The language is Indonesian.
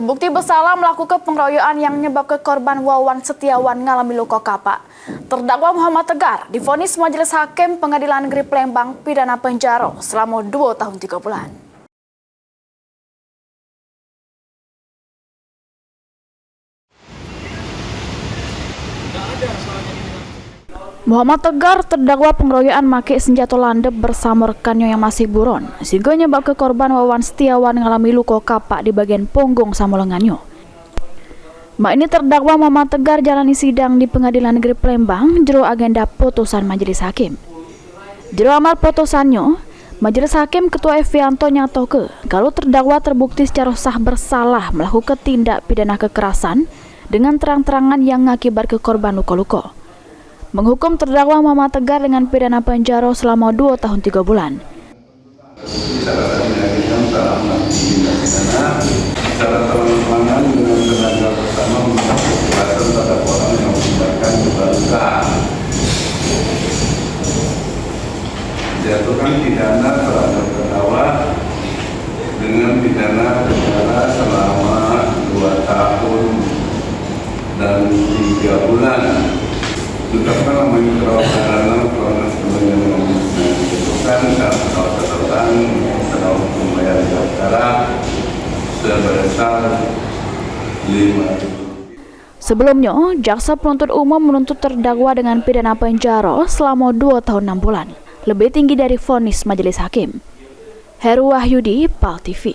Kebukti bersalah melakukan pengeroyokan yang menyebabkan korban Wawan Setiawan mengalami luka kapak. Terdakwa Muhammad Tegar divonis Majelis Hakim Pengadilan Negeri Palembang pidana penjara selama 2 tahun 3 bulan. Muhammad Tegar terdakwa pengeroyokan make senjata landep bersama rekannya yang masih buron, sehingga menyebabkan korban Wawan Setiawan mengalami luka kapak di bagian punggung sama lengannya. Mak ini terdakwa Muhammad Tegar jalani sidang di Pengadilan Negeri Palembang jero agenda putusan Majelis Hakim. Jero amar putusannya, Majelis Hakim Ketua Evianto nyatoke kalau terdakwa terbukti secara sah bersalah melakukan tindak pidana kekerasan dengan terang-terangan yang mengakibatkan korban luka-luka. Menghukum terdakwa Muhammad Tegar dengan pidana penjara selama 2 tahun 3 bulan. Jatuhkan pidana terhadap terdakwa dengan pidana penjara selama 2 tahun dan 3 bulan. Tetapkan namanya terhadap proses pembayaran dibutuhkan dalam catatan dalam pembayaran perkara sebesar 5.000. Sebelumnya, jaksa penuntut umum menuntut terdakwa dengan pidana penjara selama 2 tahun 6 bulan, lebih tinggi dari vonis Majelis Hakim. Heru Wahyudi, PAL TV.